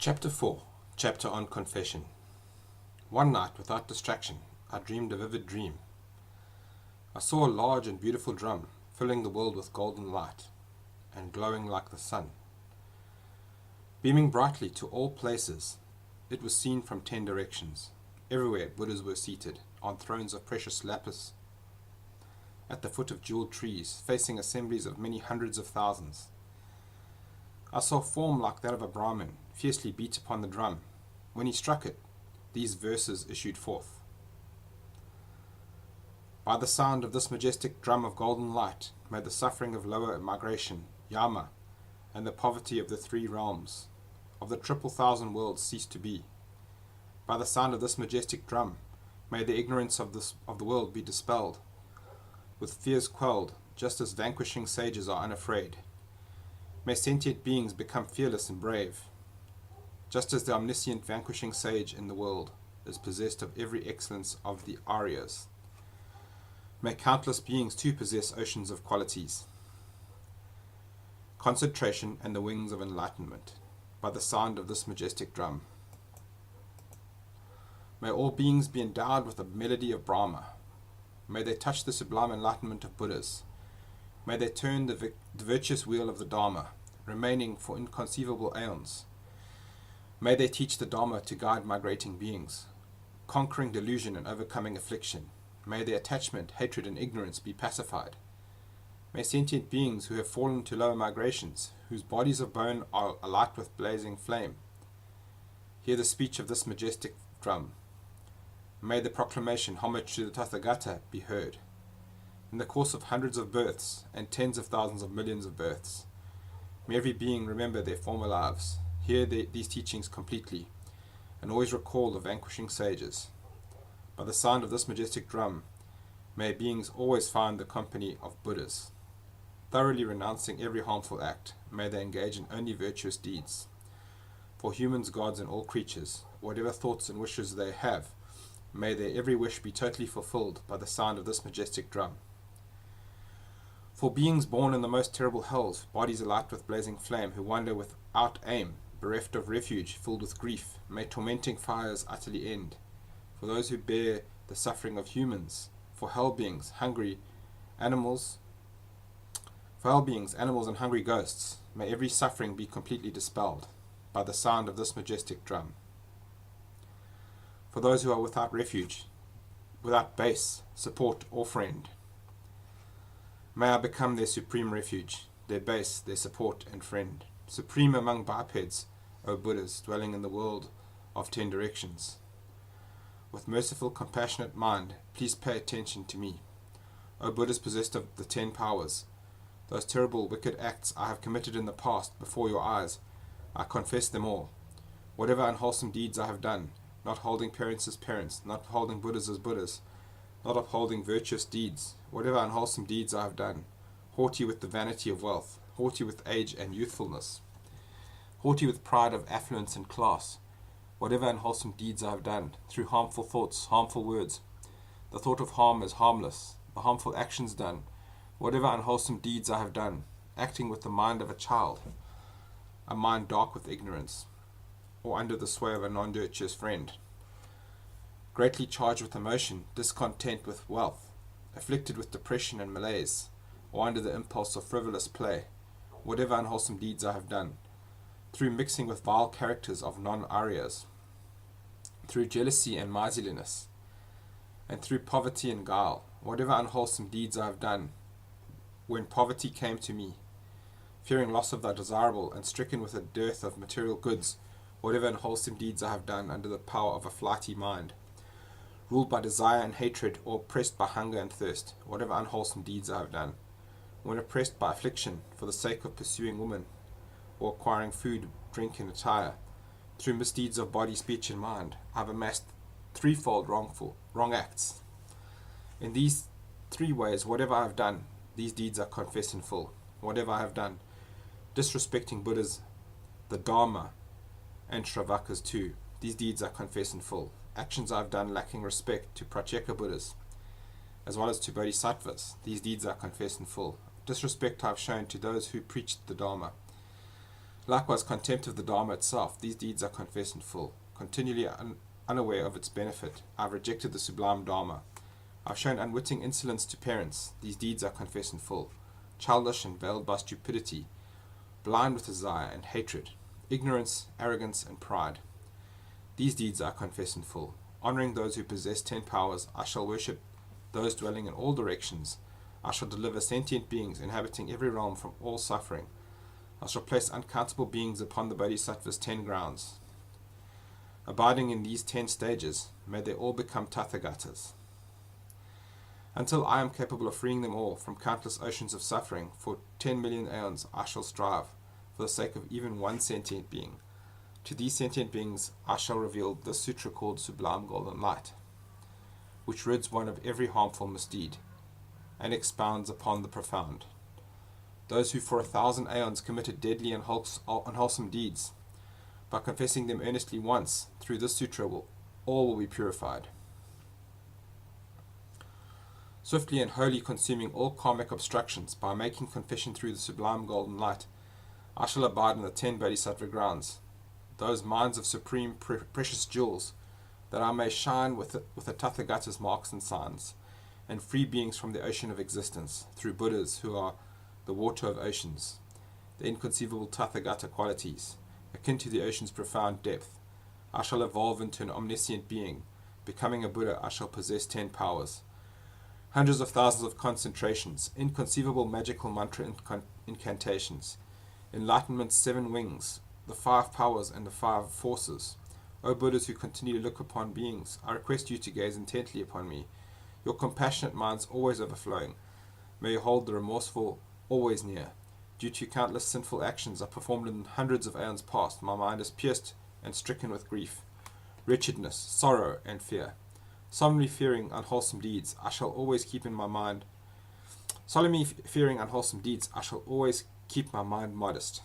Chapter 4. Chapter on Confession. One night, without distraction, I dreamed a vivid dream. I saw a large and beautiful drum, filling the world with golden light, and glowing like the sun. Beaming brightly to all places, it was seen from 10 directions. Everywhere Buddhas were seated, on thrones of precious lapis, at the foot of jeweled trees, facing assemblies of many hundreds of thousands. I saw form like that of a Brahmin fiercely beat upon the drum. When he struck it, these verses issued forth. By the sound of this majestic drum of golden light, may the suffering of lower migration, Yama, and the poverty of the 3 realms, of the 1,000 worlds cease to be. By the sound of this majestic drum, may the ignorance of the world be dispelled, with fears quelled, just as vanquishing sages are unafraid. May sentient beings become fearless and brave, just as the omniscient vanquishing sage in the world is possessed of every excellence of the Aryas. May countless beings too possess oceans of qualities. Concentration and the wings of enlightenment, by the sound of this majestic drum. May all beings be endowed with the melody of Brahma. May they touch the sublime enlightenment of Buddhas. May they turn the virtuous wheel of the Dharma, remaining for inconceivable aeons. May they teach the Dharma to guide migrating beings, conquering delusion and overcoming affliction. May their attachment, hatred, and ignorance be pacified. May sentient beings who have fallen to lower migrations, whose bodies of bone are alight with blazing flame, hear the speech of this majestic drum. May the proclamation, homage to the Tathagata, be heard. In the course of hundreds of births and tens of thousands of millions of births, may every being remember their former lives, hear these teachings completely, and always recall the vanquishing sages. By the sound of this majestic drum, may beings always find the company of Buddhas. Thoroughly renouncing every harmful act, may they engage in only virtuous deeds. For humans, gods, and all creatures, whatever thoughts and wishes they have, may their every wish be totally fulfilled by the sound of this majestic drum. For beings born in the most terrible hells, bodies alight with blazing flame, who wander without aim, bereft of refuge, filled with grief, may tormenting fires utterly end. For those who bear the suffering of humans, for hell beings, animals, and hungry ghosts, may every suffering be completely dispelled by the sound of this majestic drum. For those who are without refuge, without base, support, or friend, may I become their supreme refuge, their base, their support and friend. Supreme among bipeds, O Buddhas, dwelling in the world of 10 directions. With merciful, compassionate mind, please pay attention to me. O Buddhas possessed of the 10 powers, those terrible, wicked acts I have committed in the past before your eyes, I confess them all. Whatever unwholesome deeds I have done, not holding parents as parents, not holding Buddhas as Buddhas, not upholding virtuous deeds, whatever unwholesome deeds I have done, haughty with the vanity of wealth, haughty with age and youthfulness, haughty with pride of affluence and class, whatever unwholesome deeds I have done, through harmful thoughts, harmful words, the thought of harm is harmless, the harmful actions done, whatever unwholesome deeds I have done, acting with the mind of a child, a mind dark with ignorance, or under the sway of a non-virtuous friend, greatly charged with emotion, discontent with wealth, afflicted with depression and malaise, or under the impulse of frivolous play, whatever unwholesome deeds I have done, through mixing with vile characters of non-Aryas, through jealousy and miserliness, and through poverty and guile, whatever unwholesome deeds I have done, when poverty came to me, fearing loss of the desirable and stricken with a dearth of material goods, whatever unwholesome deeds I have done under the power of a flighty mind, ruled by desire and hatred, or oppressed by hunger and thirst, whatever unwholesome deeds I have done, when oppressed by affliction for the sake of pursuing women, or acquiring food, drink, and attire, through misdeeds of body, speech, and mind, I have amassed threefold wrong acts. In these 3 ways, whatever I have done, these deeds are confessed in full. Whatever I have done, disrespecting Buddhas, the Dharma, and Shravakas too, these deeds are confessed in full. Actions I have done lacking respect to Pratyeka Buddhas, as well as to Bodhisattvas, these deeds are confessed in full. Disrespect I have shown to those who preached the Dharma, Likewise, contempt of the Dharma itself, these deeds I confess in full. Continually unaware of its benefit, I've rejected the sublime Dharma. I've shown unwitting insolence to parents, these deeds I confess in full. Childish and veiled by stupidity, blind with desire and hatred, ignorance, arrogance, and pride. These deeds I confess in full. Honoring those who possess 10 powers, I shall worship those dwelling in all directions. I shall deliver sentient beings inhabiting every realm from all suffering. I shall place uncountable beings upon the Bodhisattva's 10 grounds. Abiding in these 10 stages, may they all become Tathagatas. Until I am capable of freeing them all from countless oceans of suffering, for 10 million aeons I shall strive, for the sake of even one sentient being. To these sentient beings I shall reveal the Sutra called Sublime Golden Light, which rids one of every harmful misdeed, and expounds upon the profound. Those who for 1,000 aeons committed deadly and unwholesome deeds, by confessing them earnestly once, through this sutra all will be purified. Swiftly and wholly consuming all karmic obstructions, by making confession through the sublime golden light, I shall abide in the 10 Bodhisattva grounds, those mines of supreme precious jewels, that I may shine with the Tathagata's marks and signs, and free beings from the ocean of existence, through Buddhas who are the water of oceans, the inconceivable Tathagata qualities, akin to the ocean's profound depth. I shall evolve into an omniscient being. Becoming a Buddha, I shall possess 10 powers, hundreds of thousands of concentrations, inconceivable magical mantra incantations, enlightenment's 7 wings, the 5 powers and the 5 forces. O Buddhas who continue to look upon beings, I request you to gaze intently upon me, your compassionate minds always overflowing. May you hold the remorseful always near. Due to countless sinful actions I performed in hundreds of aeons past, my mind is pierced and stricken with grief, wretchedness, sorrow, and fear. Solemnly fearing unwholesome deeds, I shall always keep my mind modest.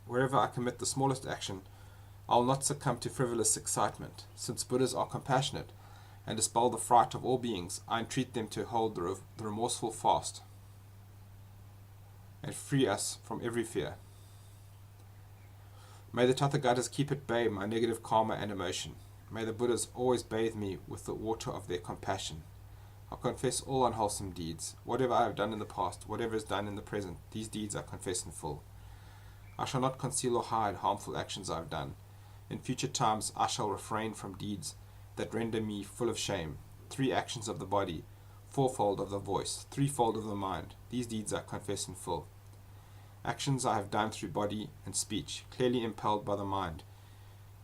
Wherever I commit the smallest action, I will not succumb to frivolous excitement. Since Buddhas are compassionate and dispel the fright of all beings, I entreat them to hold the remorseful fast and free us from every fear. May the Tathagatas keep at bay my negative karma and emotion. May the Buddhas always bathe me with the water of their compassion. I confess all unwholesome deeds. Whatever I have done in the past, whatever is done in the present, these deeds I confess in full. I shall not conceal or hide harmful actions I have done. In future times I shall refrain from deeds that render me full of shame. 3 actions of the body, 4-fold of the voice, 3-fold of the mind. These deeds I confess in full. Actions I have done through body and speech, clearly impelled by the mind.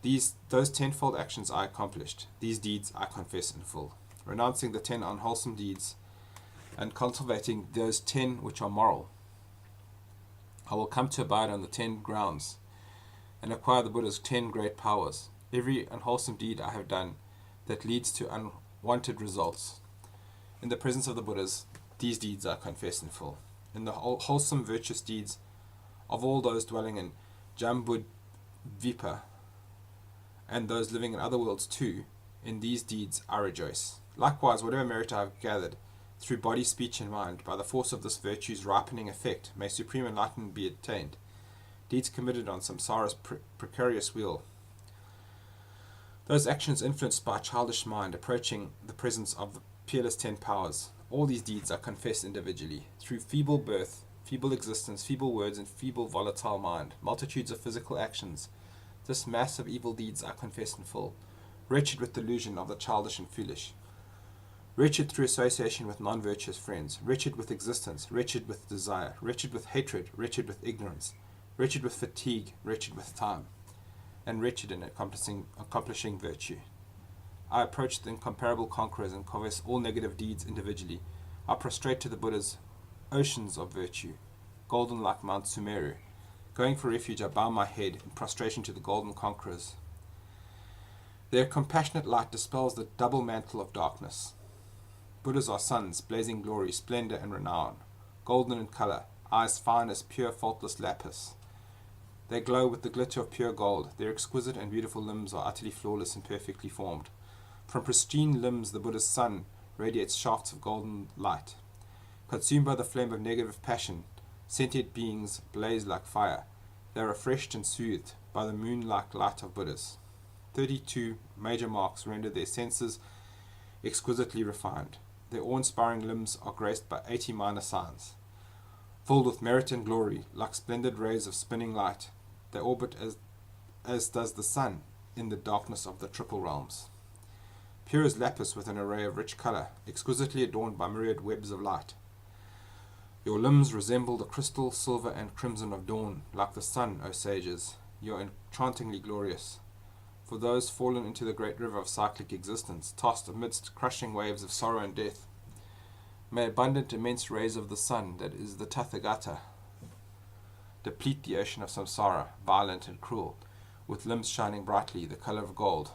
Those 10-fold actions I accomplished. These deeds I confess in full. Renouncing the 10 unwholesome deeds and cultivating those 10 which are moral, I will come to abide on the 10 grounds and acquire the Buddha's 10 great powers. Every unwholesome deed I have done that leads to unwanted results. In the presence of the Buddhas, these deeds I confess in full. In the wholesome virtuous deeds of all those dwelling in Jambudvipa and those living in other worlds too, in these deeds I rejoice. Likewise, whatever merit I have gathered through body, speech, and mind, by the force of this virtue's ripening effect, may supreme enlightenment be attained. Deeds committed on samsara's precarious wheel. Those actions influenced by a childish mind approaching the presence of the peerless 10 powers. All these deeds are confessed individually. Through feeble birth, feeble existence, feeble words, and feeble volatile mind, multitudes of physical actions, this mass of evil deeds I confess in full. Wretched with delusion of the childish and foolish. Wretched through association with non-virtuous friends. Wretched with existence. Wretched with desire. Wretched with hatred. Wretched with ignorance. Wretched with fatigue. Wretched with time. And wretched in accomplishing virtue. I approach the incomparable conquerors and confess all negative deeds individually. I prostrate to the Buddha's oceans of virtue, golden like Mount Sumeru. Going for refuge, I bow my head in prostration to the golden conquerors. Their compassionate light dispels the double mantle of darkness. Buddhas are suns, blazing glory, splendor, and renown, golden in color, eyes fine as pure faultless lapis. They glow with the glitter of pure gold. Their exquisite and beautiful limbs are utterly flawless and perfectly formed. From pristine limbs the Buddha's sun radiates shafts of golden light. Consumed by the flame of negative passion, sentient beings blaze like fire. They are refreshed and soothed by the moon-like light of Buddhas. 32 major marks render their senses exquisitely refined. Their awe-inspiring limbs are graced by 80 minor signs. Filled with merit and glory, like splendid rays of spinning light, they orbit as does the sun in the darkness of the triple realms. Pure as lapis with an array of rich colour, exquisitely adorned by myriad webs of light. Your limbs resemble the crystal, silver, and crimson of dawn, like the sun, O sages. You are enchantingly glorious. For those fallen into the great river of cyclic existence, tossed amidst crushing waves of sorrow and death, may abundant immense rays of the sun, that is the Tathagata, deplete the ocean of samsara, violent and cruel, with limbs shining brightly, the colour of gold.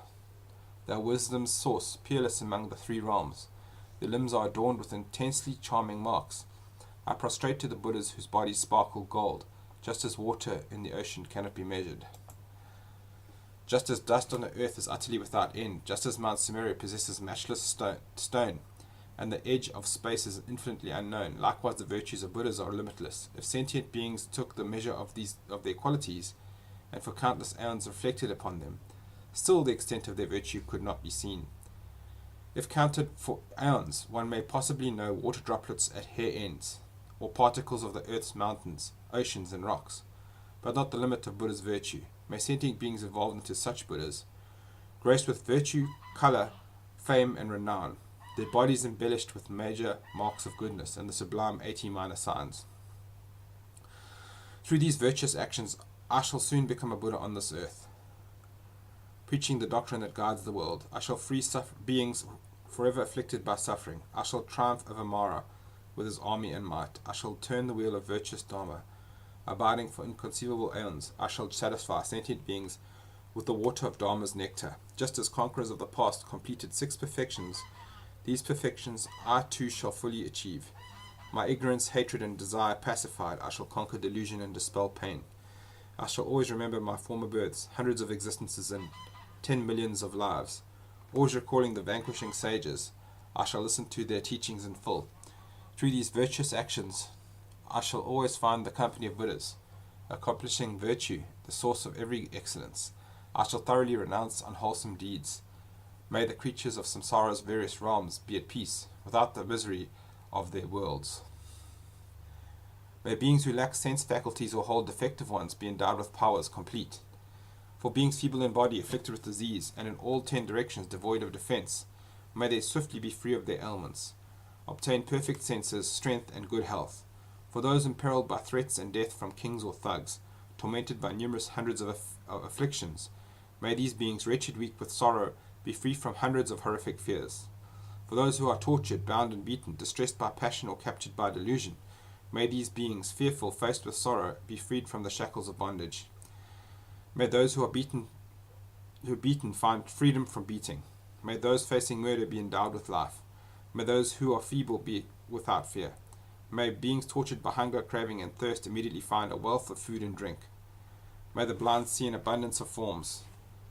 They are wisdom's source, peerless among the three realms. Their limbs are adorned with intensely charming marks. I prostrate to the Buddhas whose bodies sparkle gold, just as water in the ocean cannot be measured. Just as dust on the earth is utterly without end, just as Mount Sumeru possesses matchless stone, and the edge of space is infinitely unknown, likewise the virtues of Buddhas are limitless. If sentient beings took the measure of their qualities, and for countless aeons reflected upon them, still the extent of their virtue could not be seen. If counted for aeons, one may possibly know water droplets at hair ends, or particles of the earth's mountains, oceans, and rocks, but not the limit of Buddha's virtue. May sentient beings evolve into such Buddhas, graced with virtue, colour, fame, and renown, their bodies embellished with major marks of goodness and the sublime 80 minor signs. Through these virtuous actions, I shall soon become a Buddha on this earth, preaching the doctrine that guides the world. I shall free beings forever afflicted by suffering. I shall triumph over Mara with his army and might. I shall turn the wheel of virtuous Dharma, abiding for inconceivable aeons. I shall satisfy sentient beings with the water of Dharma's nectar. Just as conquerors of the past completed 6 perfections, these perfections I too shall fully achieve. My ignorance, hatred, and desire pacified, I shall conquer delusion and dispel pain. I shall always remember my former births, hundreds of existences and 10 millions of lives. Always recalling the vanquishing sages, I shall listen to their teachings in full. Through these virtuous actions, I shall always find the company of Buddhas, accomplishing virtue, the source of every excellence. I shall thoroughly renounce unwholesome deeds. May the creatures of samsara's various realms be at peace, without the misery of their worlds. May beings who lack sense faculties or hold defective ones be endowed with powers complete. For beings feeble in body, afflicted with disease, and in all 10 directions devoid of defense, may they swiftly be free of their ailments, obtain perfect senses, strength, and good health. For those imperiled by threats and death from kings or thugs, tormented by numerous hundreds of afflictions, may these beings, wretched, weak with sorrow, be free from hundreds of horrific fears. For those who are tortured, bound and beaten, distressed by passion or captured by delusion, may these beings, fearful, faced with sorrow, be freed from the shackles of bondage. May those who are beaten find freedom from beating. May those facing murder be endowed with life. May those who are feeble be without fear. May beings tortured by hunger, craving, and thirst immediately find a wealth of food and drink. May the blind see an abundance of forms,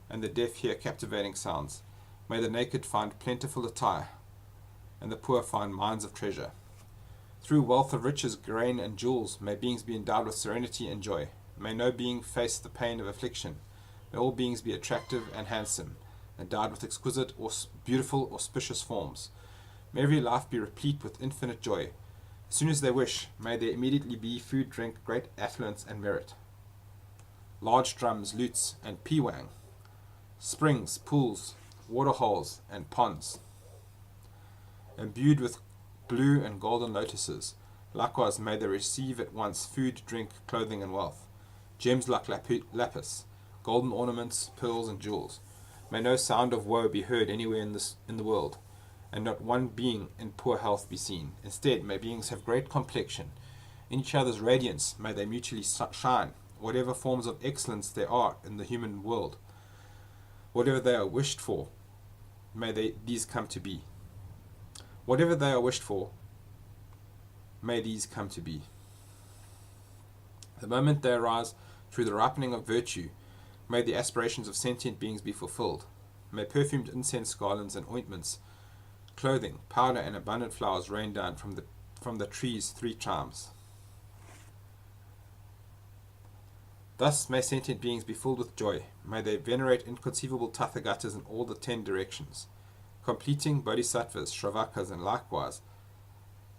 and the deaf hear captivating sounds. May the naked find plentiful attire, and the poor find mines of treasure. Through wealth of riches, grain, and jewels, may beings be endowed with serenity and joy. May no being face the pain of affliction. May all beings be attractive and handsome, endowed with exquisite or beautiful auspicious forms. May every life be replete with infinite joy. As soon as they wish, may there immediately be food, drink, great affluence, and merit. Large drums, lutes, and piwang, springs, pools, waterholes, and ponds, imbued with blue and golden lotuses. Likewise may they receive at once food, drink, clothing, and wealth. Gems like lapis, golden ornaments, pearls, and jewels. May no sound of woe be heard anywhere in the world, and not one being in poor health be seen. Instead, may beings have great complexion. In each other's radiance may they mutually shine. Whatever forms of excellence there are in the human world, whatever they are wished for, may these come to be. Whatever they are wished for, may these come to be. The moment they arise through the ripening of virtue, may the aspirations of sentient beings be fulfilled. May perfumed incense garlands and ointments, clothing, powder, and abundant flowers rain down from the trees 3 times. Thus may sentient beings be filled with joy. May they venerate inconceivable Tathagatas in all the 10 directions, completing Bodhisattvas, Shravakas, and likewise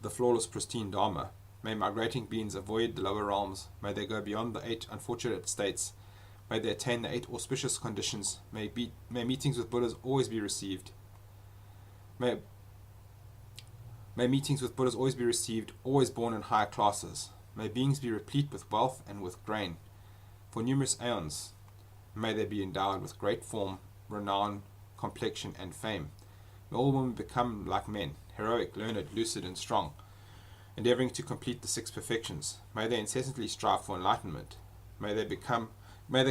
the flawless pristine Dharma. May migrating beings avoid the lower realms. May they go beyond the 8 unfortunate states. May they attain the 8 auspicious conditions. May meetings with Buddhas always be received. May meetings with Buddhas always be received, always born in higher classes. May beings be replete with wealth and with grain for numerous aeons. May they be endowed with great form, renown, complexion, and fame. May all women become like men, heroic, learned, lucid, and strong, endeavoring to complete the 6 perfections. May they incessantly strive for enlightenment. May they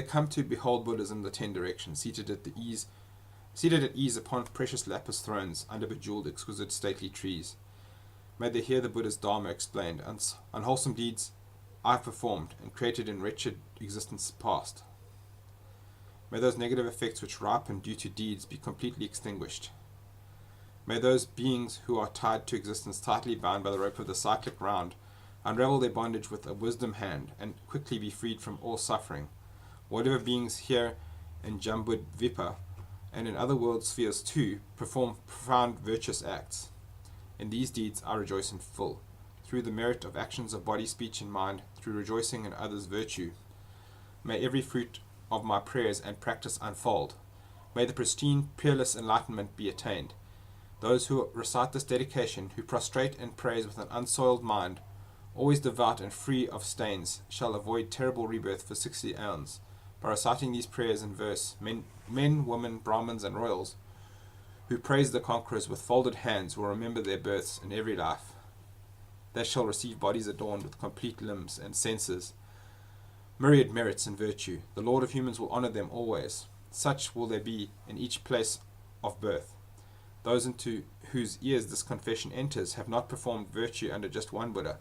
come to behold Buddhas in the 10 directions, seated at ease upon precious lapis thrones under bejeweled, exquisite, stately trees. May they hear the Buddha's Dharma explained, unwholesome deeds I have performed and created in wretched existence past. May those negative effects which ripen due to deeds be completely extinguished. May those beings who are tied to existence, tightly bound by the rope of the cyclic round, unravel their bondage with a wisdom hand and quickly be freed from all suffering. Whatever beings here in Jambud Vipa and in other world spheres too perform profound virtuous acts. In these deeds I rejoice in full, through the merit of actions of body, speech, and mind, through rejoicing in others' virtue. May every fruit of my prayers and practice unfold. May the pristine, peerless enlightenment be attained. Those who recite this dedication, who prostrate and praise with an unsoiled mind, always devout and free of stains, shall avoid terrible rebirth for 60 aeons. By reciting these prayers in verse, men, women, Brahmins, and royals, who praise the conquerors with folded hands, will remember their births in every life. They shall receive bodies adorned with complete limbs and senses, myriad merits and virtue. The Lord of humans will honor them always. Such will there be in each place of birth. Those into whose ears this confession enters have not performed virtue under just one Buddha,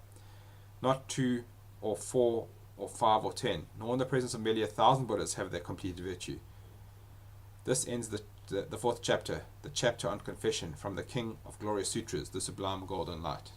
not 2 or 4 or 5 or 10, nor in the presence of merely 1,000 Buddhas have they completed virtue. This ends the 4th chapter, the chapter on confession from the King of Glorious Sutras, the Sublime Golden Light.